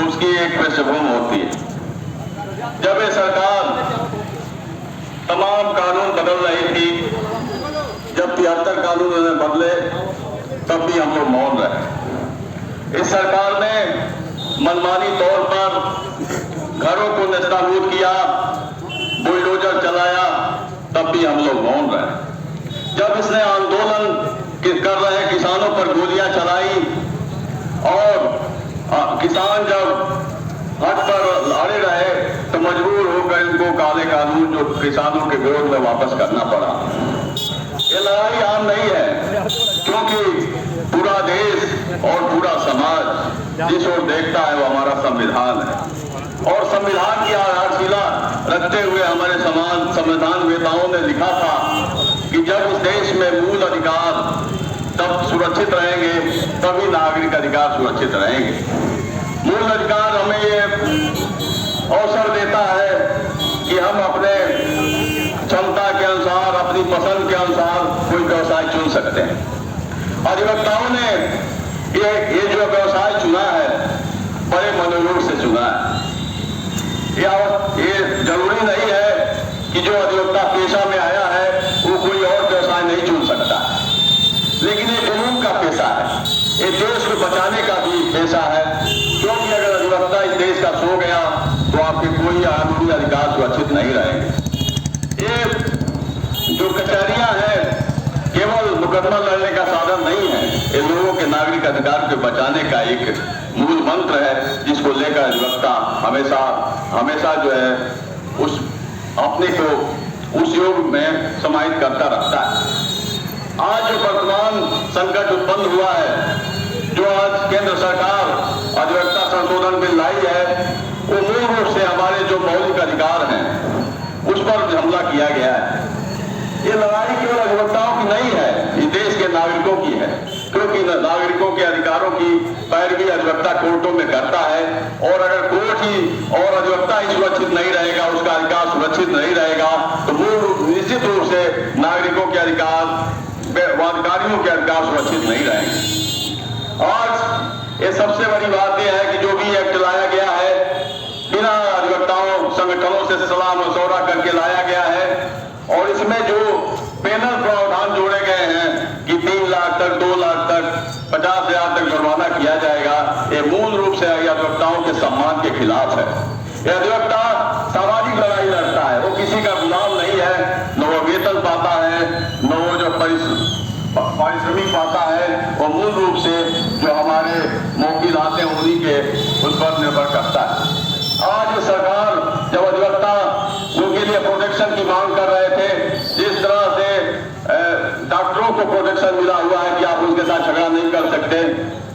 उसकी एक पृष्ठभूमि होती है। जब ये सरकार तमाम कानून बदल रही थी, जब 73 कानून उन्होंने बदले, तब भी हम लोग मौन रहे। इस सरकार ने मनमानी तौर पर घरों को नेस्तनाबूद किया, बुलडोजर चलाया, तब भी हम लोग मौन रहे। जब इसने आंदोलन कर रहे किसानों पर गोलियां चलाई और किसान जब हट पर अड़े रहे तो मजबूर होकर इनको काले कानून जो किसानों के विरोध में वापस करना पड़ा। ये लड़ाई आम नहीं है, क्योंकि पूरा देश और पूरा समाज जिस ओर देखता है वो हमारा संविधान है, और संविधान की आधारशिला रखते हुए हमारे संविधान वेताओं ने लिखा था कि जब इस देश में मूल अधिकार तब सुरक्षित रहेंगे, तभी नागरिक अधिकार सुरक्षित रहेंगे। मूल अधिकार हमें ये अवसर देता है कि हम अपने क्षमता के अनुसार, अपनी पसंद के अनुसार कोई व्यवसाय चुन सकते हैं। अधिवक्ताओं ने ये जो व्यवसाय चुना है बड़े मनोयोग से चुना है। ये जरूरी नहीं है कि जो अधिवक्ता पेशा में आया है वो कोई और व्यवसाय नहीं चुन सकता, लेकिन ये जुनून का पेशा है, ये देश को बचाने का भी पेशा है। क्योंकि अगर अधिवक्ता इस देश का सो गया तो आपके कोई कानूनी अधिकार सुरक्षित नहीं रहेंगे। ये जो कचहरियां हैं केवल मुकदमा लड़ने का साधन नहीं है, ये लोगों के नागरिक अधिकार को बचाने का एक मूल मंत्र है, जिसको लेकर अधिवक्ता हमेशा जो है उस अपने को उस योग में समाहित करता रखता है। आज जो वर्तमान संकट उत्पन्न हुआ है, जो आज केंद्र सरकार अधिवक्ता संशोधन बिल लाई है, वो मूल रूप से हमारे जो मौलिक अधिकार हैं उस पर हमला किया गया है। ये लड़ाई केवल अधिवक्ताओं की नहीं है, ये देश के नागरिकों की है, क्योंकि नागरिकों के अधिकारों की पैरवी अधिवक्ता कोर्टों में करता है, और अगर कोर्ट ही और अधिवक्ता ही सुरक्षित नहीं रहेगा, उसका अधिकार सुरक्षित नहीं रहेगा, तो निश्चित रूप से नागरिकों के अधिकारियों के अधिकार सुरक्षित नहीं रहेंगे। आज ये सबसे बड़ी बात यह है कि जो भी एक्ट लाया गया है बिना अधिवक्ताओं संगठनों से सलाह मशवरा करके लाया गया है, और इसमें जो पेनल प्रावधान जोड़े गए हैं कि 3 लाख तक, 2 लाख तक, 50,000 तक जुर्माना किया जाएगा, ये मूल रूप से अधिवक्ताओं के सम्मान के खिलाफ है। यह अधिवक्ता सामाजिक लड़ाई लड़ता है, वो किसी का गुलाम नहीं है, न वो वेतन पाता है, न वो जो पारिश्रमिक पाता है, वो मूल रूप से जो हमारे मौकिल आते हैं उन्हीं के उस पर निर्भर करता है। आज सरकार जब अधिवक्ता उनके लिए प्रोटेक्शन की मांग कर रहे थे, जिस तरह से डॉक्टरों को प्रोटेक्शन मिला हुआ है कि आप उनके साथ झगड़ा नहीं कर सकते,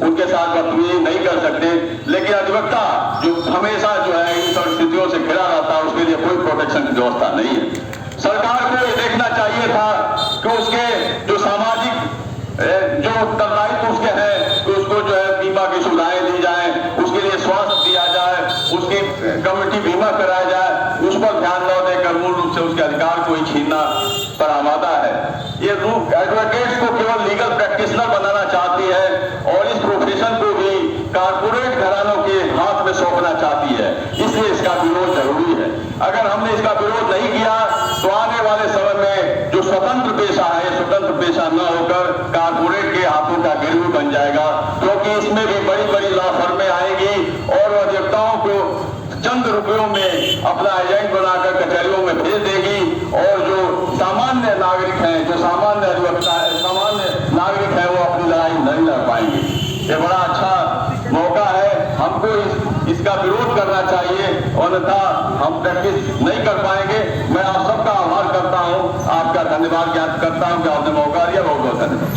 उनके साथ बदतमीजी नहीं कर सकते, लेकिन अधिवक्ता जो हमेशा जो है इन परिस्थितियों से घिरा रहता है, उसके लिए कोई प्रोटेक्शन की व्यवस्था नहीं है। सरकार को ये देखना चाहिए था कि उसके जो सामाजिक जो उत्तरदायित्व उसके हैं, तो उसको जो है बीमा की सुविधाएं दी जाए, उसके लिए स्वास्थ्य दिया जाए, उसकी कम्युनिटी बीमा कराया जाए, उस पर ध्यान न देकर मूल रूप से उसके अधिकार को ही छीनना पर आमादा है। ये एडवोकेट्स को केवल लीगल प्रैक्टिशनर बनाना चाहती है, और इस प्रोफेशन को भी कारपोरेट घरानों के हाथ में सौंपना चाहती है, इसलिए इसका विरोध जरूरी है। अगर हमने इसका विरोध नहीं किया तो आने वाले समय में जो स्वतंत्र पेशा है, स्वतंत्र पेशा न होकर कारपोरेट के हाथों का गिरवी बन जाएगा, क्योंकि इसमें भी बड़ी बड़ी लॉ फर्में आएंगी और अधिवक्ताओं को चंद रुपयों में अपना एजेंट बनाकर कचहरियों में भेज देगी, और जो सामान्य नागरिक हैं, जो सामान्य अधिवक्ता है, सामान्य नागरिक है, वो अपनी लड़ाई नहीं लड़ पाएंगे। ये बड़ा अच्छा मौका है, हमको इसका विरोध करना चाहिए, अन्यथा हम प्रैक्टिस नहीं कर पाएंगे। मैं आप सबका आभार करता हूँ, आपका धन्यवाद ज्ञात करता हूँ कि आपने मौका दिया। बहुत बहुत धन्यवाद।